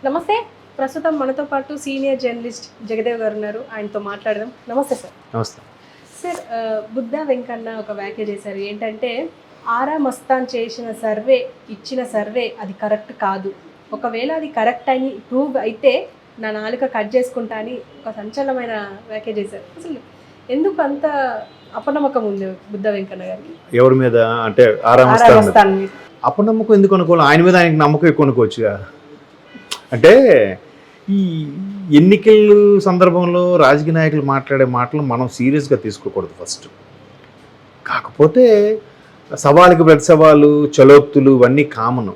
నమస్తే. ప్రస్తుతం మనతో పాటు సీనియర్ జర్నలిస్ట్ జగదేవ్ గారు ఉన్నారు. ఆయనతో మాట్లాడదాం. నమస్తే సార్. నమస్తే సార్, బుద్ధా వెంకన్న ఒక వ్యాఖ్య చేశారు. ఏంటంటే ఆరా మస్తాన్ చేసిన సర్వే, ఇచ్చిన సర్వే అది కరెక్ట్ కాదు, ఒకవేళ అది కరెక్ట్ అని ప్రూవ్ అయితే నా నాలుక కట్ చేసుకుంటా అని ఒక సంచలనమైన వ్యాఖ్య చేశారు. అసలు ఎందుకు అంత అపనమ్మకం ఉంది బుద్ధా వెంకన్న గారికి? ఎవరి మీద అంటే ఆరా మస్తాన్ మీద అపనమ్మకం ఎందుకు అనుకోవాలి? ఆయన మీద ఆయనకి నమ్మకం ఎక్కువ అనుకోవచ్చుగా. అంటే ఈ ఎన్నికల సందర్భంలో రాజకీయ నాయకులు మాట్లాడే మాటలు మనం సీరియస్గా తీసుకోకూడదు ఫస్ట్. కాకపోతే సవాలుకి ప్రతి సవాలు, చలోక్తులు ఇవన్నీ కామను.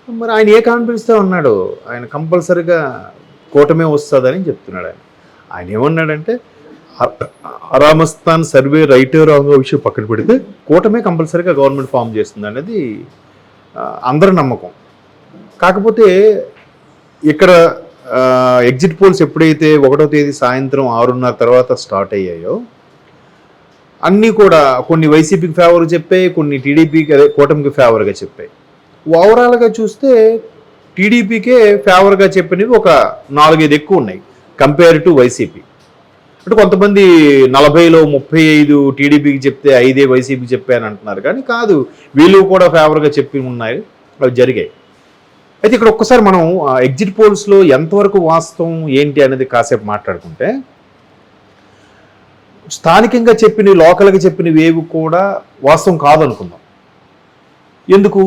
మరి ఆయన ఏ కాన్ఫిడెన్స్తో ఉన్నాడు? ఆయన కంపల్సరీగా కూటమే వస్తుందని చెప్తున్నాడు. ఆయన ఏమన్నాడంటే ఆరామస్థాన్ సర్వే రైటో రాంగో విషయం పక్కన పెడితే కూటమే కంపల్సరీగా గవర్నమెంట్ ఫామ్ చేస్తుంది అనేది అందరి నమ్మకం. కాకపోతే ఇక్కడ ఎగ్జిట్ పోల్స్ ఎప్పుడైతే 1వ తేదీ సాయంత్రం 6:30 తర్వాత స్టార్ట్ అయ్యాయో అన్నీ కూడా కొన్ని వైసీపీకి ఫేవర్గా చెప్పాయి, కొన్ని టీడీపీకి అదే కూటమికి ఫేవర్గా చెప్పాయి. ఓవరాల్గా చూస్తే టీడీపీకే ఫేవర్గా చెప్పినవి ఒక 4-5 ఎక్కువ ఉన్నాయి కంపేర్ టు వైసీపీ. అంటే కొంతమంది 40లో 35 టీడీపీకి చెప్తే 5 వైసీపీకి చెప్పాయని అంటున్నారు. కానీ కాదు, వీళ్ళు కూడా ఫేవర్గా చెప్పి ఉన్నాయి, అవి జరిగాయి. అయితే ఇక్కడ ఒక్కసారి మనం ఎగ్జిట్ పోల్స్లో ఎంతవరకు వాస్తవం ఏంటి అనేది కాసేపు మాట్లాడుకుంటే, స్థానికంగా చెప్పినవి, లోకల్గా చెప్పినవి ఏవి కూడా వాస్తవం కాదనుకుందాం. ఎందుకు?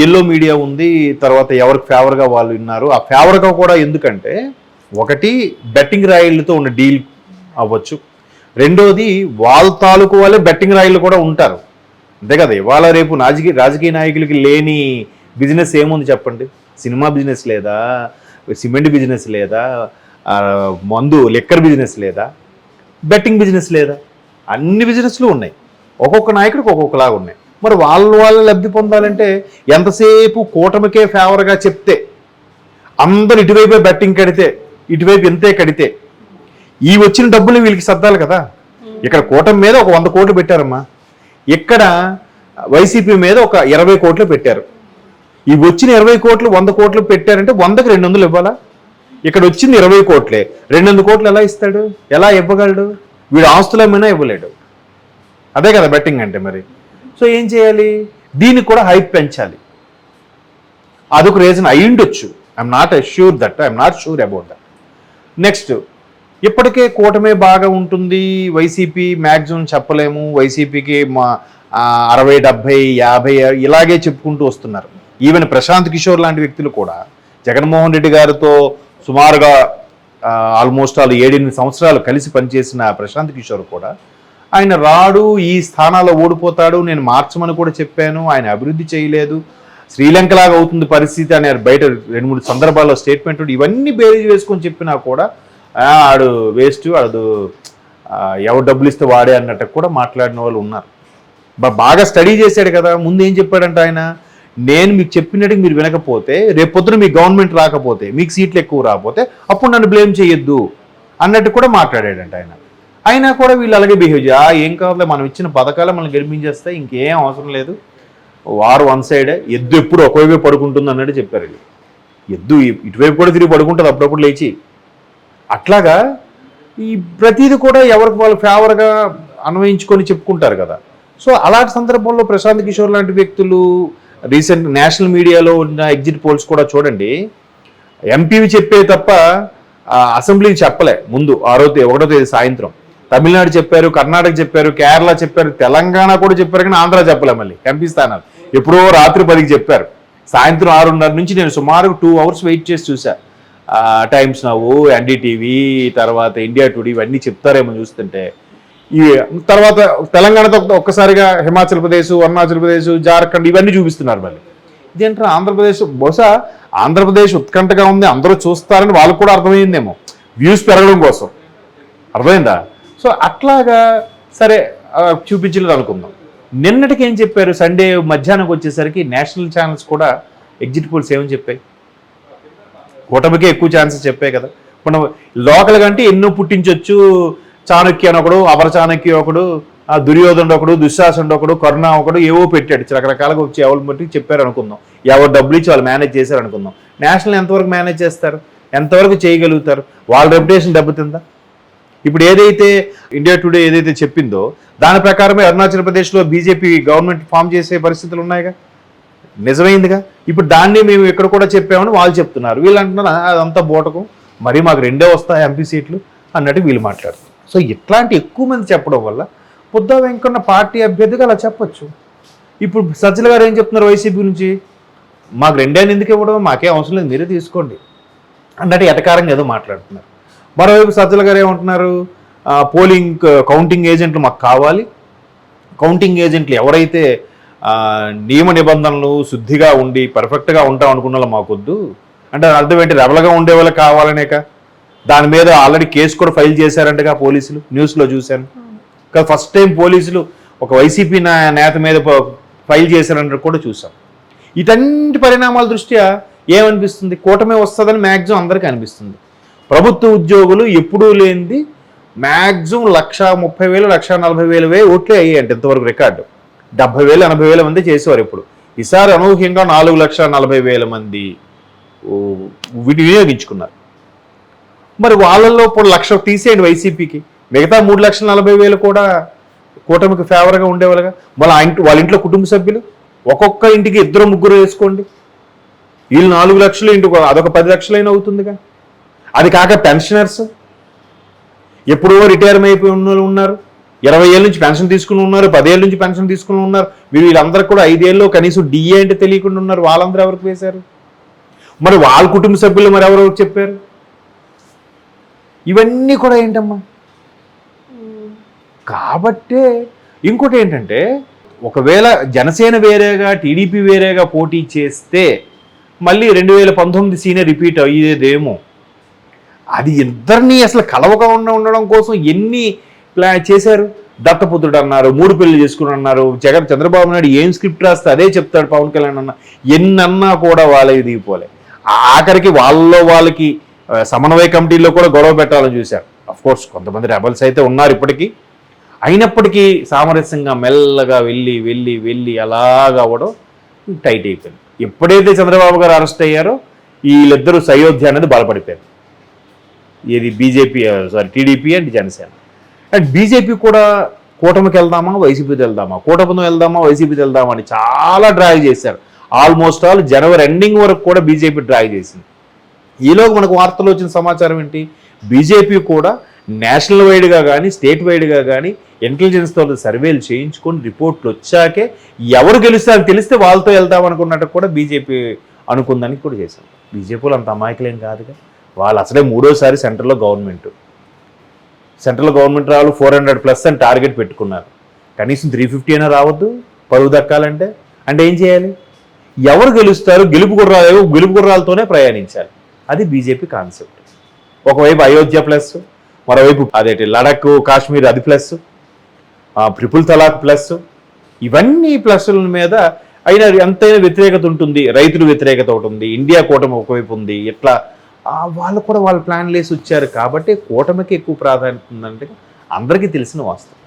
ఎల్లో మీడియా ఉంది, తర్వాత ఎవరికి ఫేవర్గా వాళ్ళు విన్నారు. ఆ ఫేవర్గా కూడా ఎందుకంటే, ఒకటి బెట్టింగ్ రాయిళ్ళతో ఉన్న డీల్ అవ్వచ్చు, రెండోది వాళ్ళ తాలూకు వాళ్ళే బెట్టింగ్ రాయిళ్ళు కూడా ఉంటారు. అంతే కదా. ఇవాళ రేపు రాజకీయ నాయకులకి లేని బిజినెస్ ఏముంది చెప్పండి? సినిమా బిజినెస్ లేదా, సిమెంట్ బిజినెస్ లేదా, మందు లిక్కర్ బిజినెస్ లేదా, బెట్టింగ్ బిజినెస్ లేదా? అన్ని బిజినెస్లు ఉన్నాయి. ఒక్కొక్క నాయకుడికి ఒక్కొక్కలాగా ఉన్నాయి. మరి వాళ్ళ లబ్ధి పొందాలంటే ఎంతసేపు కూటమికే ఫేవర్గా చెప్తే, అందరు ఇటువైపే బెట్టింగ్ కడితే, ఇటువైపు ఎంతే కడితే ఈ వచ్చిన డబ్బులు వీళ్ళకి సర్దాలి కదా. ఇక్కడ కూటమి మీద ఒక 100 కోట్లు పెట్టారమ్మా, ఇక్కడ వైసీపీ మీద ఒక 20 కోట్లు పెట్టారు. ఈ వచ్చిన 20 కోట్లు 100 కోట్లు పెట్టారంటే 100కి 200 ఇవ్వాలా? ఇక్కడ వచ్చింది 20 కోట్లే, 200 కోట్లు ఎలా ఇస్తాడు? ఎలా ఇవ్వగలడు? వీడు ఆస్తులమైనా ఇవ్వలేడు. అదే కదా బెట్టింగ్ అంటే. మరి సో ఏం చేయాలి? దీనికి కూడా హైప్ పెంచాలి. అదొక రీజన్ అయి ఉండొచ్చు. I'm not sure about that. Next, ఇప్పటికే కూటమే బాగా ఉంటుంది, వైసీపీ మ్యాక్సిమం చెప్పలేము, వైసీపీకి 60, 70, 50 ఇలాగే చెప్పుకుంటూ వస్తున్నారు. ఈవెన్ ప్రశాంత్ కిషోర్ లాంటి వ్యక్తులు కూడా జగన్మోహన్ రెడ్డి గారితో సుమారుగా ఆల్మోస్ట్ 7-8 సంవత్సరాలు కలిసి పనిచేసిన ప్రశాంత్ కిషోర్ కూడా ఆయన రాడు, ఈ స్థానాల్లో ఓడిపోతాడు, నేను మార్చమని కూడా చెప్పాను, ఆయన అభివృద్ధి చేయలేదు, శ్రీలంకలాగా అవుతుంది పరిస్థితి అని బయట 2-3 సందర్భాల్లో స్టేట్మెంట్, ఇవన్నీ బేరీజ్ వేసుకొని చెప్పినా కూడా ఆడు వేస్ట్, ఆడు ఎవరు డబ్బులు ఇస్తే వాడే అన్నట్టు కూడా మాట్లాడిన వాళ్ళు ఉన్నారు. బాగా స్టడీ చేశాడు కదా. ముందు ఏం చెప్పాడంటే ఆయన, నేను మీకు చెప్పినట్టు మీరు వినకపోతే, రేపొద్దున మీ గవర్నమెంట్ రాకపోతే, మీకు సీట్లు ఎక్కువ రాకపోతే అప్పుడు నన్ను బ్లేమ్ చేయొద్దు అన్నట్టు కూడా మాట్లాడాడంట ఆయన. అయినా కూడా వీళ్ళు అలాగే బిహేవ్ ఏం కావాలి, మనం ఇచ్చిన పథకాలు మనం గెలిపించేస్తే ఇంకేం అవసరం లేదు, వారు వన్ సైడే, ఎద్దు ఎప్పుడు ఒకవైపే పడుకుంటుంది అన్నట్టు చెప్పారు. ఎద్దు ఇటువైపు కూడా తిరిగి పడుకుంటుంది అప్పుడప్పుడు లేచి. అట్లాగా ఈ ప్రతిదీ కూడా ఎవరికి వాళ్ళు ఫేవర్గా అన్వయించుకొని చెప్పుకుంటారు కదా. సో అలాంటి సందర్భంలో ప్రశాంత్ కిషోర్ లాంటి వ్యక్తులు రీసెంట్ నేషనల్ మీడియాలో ఉన్న ఎగ్జిట్ పోల్స్ కూడా చూడండి, ఎంపీవి చెప్పే తప్ప అసెంబ్లీకి చెప్పలే. ముందు 1వ తేదీ సాయంత్రం తమిళనాడు చెప్పారు, కర్ణాటక చెప్పారు, కేరళ చెప్పారు, తెలంగాణ కూడా చెప్పారు, కానీ ఆంధ్ర చెప్పలే. మళ్ళీ ఎంపీ స్థానాలు ఎప్పుడో రాత్రి 10కి చెప్పారు. సాయంత్రం 6:30 నుంచి నేను సుమారు 2 అవర్స్ వెయిట్ చేసి చూసా. టైమ్స్ నవ్వు, ఎన్డీటీవీ, తర్వాత ఇండియా టుడే ఇవన్నీ చెప్తారేమో చూస్తుంటే. ఈ తర్వాత తెలంగాణతో ఒక్కసారిగా హిమాచల్ ప్రదేశ్, అరుణాచల్ ప్రదేశ్, జార్ఖండ్ ఇవన్నీ చూపిస్తున్నారు. మళ్ళీ ఇదేంటారు ఆంధ్రప్రదేశ్, బహుశా ఆంధ్రప్రదేశ్ ఉత్కంఠగా ఉంది, అందరూ చూస్తారని వాళ్ళకు కూడా అర్థమైందేమో, వ్యూస్ పెరగడం కోసం. అర్థమైందా? సో అట్లాగా సరే చూపించలేదు అనుకుందాం. నిన్నటికి ఏం చెప్పారు? సండే మధ్యాహ్నంకి వచ్చేసరికి నేషనల్ ఛానల్స్ కూడా ఎగ్జిట్ పోల్స్ ఏమని చెప్పాయి? కూటమికే ఎక్కువ ఛాన్సెస్ చెప్పాయి కదా. మనం లోకల్ కంటే ఎన్నో పుట్టించవచ్చు. చాణక్య అని ఒకడు, అపర చాణక్య ఒకడు, దుర్యోధనుడు ఒకడు, దుశ్శాసనుడు ఒకడు, కరుణ ఒకడు, ఏవో పెట్టాడు రకరకాలుగా వచ్చి ఎవరి బట్టి చెప్పారు అనుకుందాం. ఎవరు డబ్బులు ఇచ్చి వాళ్ళు మేనేజ్ చేశారు అనుకుందాం. నేషనల్ ఎంతవరకు మేనేజ్ చేస్తారు, ఎంతవరకు చేయగలుగుతారు, వాళ్ళ రెప్యుటేషన్ దెబ్బతిందా? ఇప్పుడు ఏదైతే ఇండియా టుడే ఏదైతే చెప్పిందో దాని ప్రకారమే అరుణాచల్ ప్రదేశ్లో బీజేపీ గవర్నమెంట్ ఫామ్ చేసే పరిస్థితులు ఉన్నాయిగా, నిజమైందిగా. ఇప్పుడు దాన్ని మేము ఇక్కడ కూడా చెప్పామని వాళ్ళు చెప్తున్నారు, వీళ్ళు అంటున్నారు అదంతా బోటకం, మరి మాకు 2 వస్తాయి ఎంపీ సీట్లు అన్నట్టు వీళ్ళు మాట్లాడుతున్నారు. సో ఇట్లాంటి ఎక్కువ మంది చెప్పడం వల్ల బుద్ధా వెంకన్న పార్టీ అభ్యర్థిగా అలా చెప్పొచ్చు. ఇప్పుడు సజ్జల గారు ఏం చెప్తున్నారు వైసీపీ నుంచి, మాకు 2 ఎందుకు ఇవ్వడం, మాకేం అవసరం లేదు, మీరే తీసుకోండి అన్నట్టు ఎటకారంగా ఏదో మాట్లాడుతున్నారు. మరోవైపు సజ్జల గారు ఏమంటున్నారు, పోలింగ్ కౌంటింగ్ ఏజెంట్లు మాకు కావాలి, కౌంటింగ్ ఏజెంట్లు ఎవరైతే నియమ నిబంధనలు శుద్ధిగా ఉండి పర్ఫెక్ట్గా ఉంటాం అనుకున్న వాళ్ళు మాకొద్దు అంటే అర్థం ఏంటి, రెబల్గా ఉండే వాళ్ళకి కావాలనేక. దాని మీద ఆల్రెడీ కేసు కూడా ఫైల్ చేశారంటగా పోలీసులు, న్యూస్లో చూశాను. కానీ ఫస్ట్ టైం పోలీసులు ఒక వైసీపీ నేత మీద ఫైల్ చేశారంటే కూడా చూసాం. ఇటన్నిటి పరిణామాల దృష్ట్యా ఏమనిపిస్తుంది, కూటమి వస్తుందని మ్యాక్సిమం అందరికీ అనిపిస్తుంది. ప్రభుత్వ ఉద్యోగులు ఎప్పుడూ లేనిది మ్యాక్సిమం 130,000 140,000 ఓట్లే అయ్యాయంటే ఇంతవరకు రికార్డు. 70,000 80,000 మంది చేసేవారు. ఇప్పుడు ఈసారి అనూహ్యంగా 4,40,000 మంది వినియోగించుకున్నారు. మరి వాళ్ళల్లో ఇప్పుడు 1,00,000 తీసేయండి వైసీపీకి, మిగతా 3,40,000 కూడా కూటమికి ఫేవర్గా ఉండేవాళ్ళుగా. వాళ్ళ ఇంట్లో కుటుంబ సభ్యులు ఒక్కొక్క ఇంటికి 2 3 వేసుకోండి, వీళ్ళు 4 లక్షలు ఇంటికి అదొక 10 లక్షలైనా అవుతుందిగా. అది కాక పెన్షనర్స్ ఎప్పుడో రిటైర్మెంట్ అయిపోయి ఉన్న వాళ్ళు ఉన్నారు, 20 ఏళ్ళ నుంచి పెన్షన్ తీసుకుని ఉన్నారు, 10 ఏళ్ళ నుంచి పెన్షన్ తీసుకుని ఉన్నారు. వీళ్ళందరూ కూడా 5 ఏళ్ళు కనీసం డిఏ అంటే తెలియకుండా ఉన్నారు. వాళ్ళందరూ ఎవరికి వేశారు? మరి వాళ్ళ కుటుంబ సభ్యులు మరి ఎవరెవరికి చెప్పారు? ఇవన్నీ కూడా ఏంటమ్మా. కాబట్టే ఇంకోటి ఏంటంటే, ఒకవేళ జనసేన వేరేగా టీడీపీ వేరేగా పోటీ చేస్తే మళ్ళీ 2019 సీనే రిపీట్ అయ్యేదేమో. అది ఇద్దరినీ అసలు కలవగా ఉండడం కోసం ఎన్ని చేశారు. దత్తపుత్రుడు అన్నారు, 3 పెళ్లి చేసుకుని అన్నారు. చంద్రబాబు నాయుడు ఏం స్క్రిప్ట్ రాస్తే అదే చెప్తాడు పవన్ కళ్యాణ్ అన్న. ఎన్నన్నా కూడా వాళ్ళకి దిగిపోలే. ఆఖరికి వాళ్ళకి సమన్వయ కమిటీలో కూడా గొడవ పెట్టాలని చూశారు. అఫ్కోర్స్ కొంతమంది రెబల్స్ అయితే ఉన్నారు ఇప్పటికీ. అయినప్పటికీ సామరస్యంగా మెల్లగా వెళ్ళి అలాగా అవ్వడం టైట్ అయిపోయింది. ఎప్పుడైతే చంద్రబాబు గారు అరెస్ట్ అయ్యారో వీళ్ళిద్దరూ సయోధ్య అనేది బలపడిపోయారు. ఏది TDP and Janasena. And BJP కూడా కూటమికి వెళ్దామా వైసీపీకి వెళ్దామా, కూటమితో వెళ్దామా వైసీపీకి వెళ్దామా అని చాలా డ్రాగ్ చేశారు. ఆల్మోస్ట్ ఆల్ జనవరి ఎండింగ్ వరకు కూడా బీజేపీ డ్రాగ్ చేసింది. ఈలోగా మనకు వార్తలు వచ్చిన సమాచారం ఏంటి, బీజేపీ కూడా నేషనల్ వైడ్గా కానీ స్టేట్ వైడ్గా కానీ ఇంటెలిజెన్స్తో సర్వేలు చేయించుకొని రిపోర్ట్లు వచ్చాకే ఎవరు గెలుస్తారని తెలిస్తే వాళ్ళతో వెళ్దాం అనుకున్నట్టు కూడా బీజేపీ అనుకుందని కూడా చేశారు. బీజేపీలో అంత అమాయకులేం కాదుగా. వాళ్ళు అసలే 3వ సెంట్రల్ గవర్నమెంట్ రావాలి, 400+ అని టార్గెట్ పెట్టుకున్నారు. కనీసం 350 అయినా రావద్దు పరువు దక్కాలంటే. అంటే ఏం చేయాలి, ఎవరు గెలుస్తారు, గెలుపు గుర్రాలతోనే ప్రయాణించాలి. అది బీజేపీ కాన్సెప్ట్. ఒకవైపు అయోధ్య ప్లస్, మరోవైపు అదేంటి లడాక్ కాశ్మీర్ అది ప్లస్, ట్రిపుల్ తలాక్ ప్లస్, ఇవన్నీ ప్లస్ల మీద అయినా ఎంతైనా వ్యతిరేకత ఉంటుంది. రైతులు వ్యతిరేకత ఒకటి ఉంది, ఇండియా కూటమి ఒకవైపు ఉంది. ఇట్లా వాళ్ళు కూడా వాళ్ళ ప్లాన్లు వేసి వచ్చారు. కాబట్టి కూటమికి ఎక్కువ ప్రాధాన్యత ఉందంటే అందరికీ తెలిసిన వాస్తవం.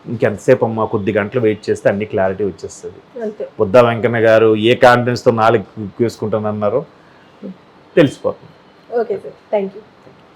ఇంకెంతసేపు అమ్మా, కొద్ది గంటలు వెయిట్ చేస్తే అన్ని క్లారిటీ వచ్చేస్తుంది. బుద్ధా వెంకన్న గారు ఏ కాన్ఫిడెన్స్తో 4 వేసుకుంటానన్నారో తెలిసిపోతుంది. Okay sir, thank you.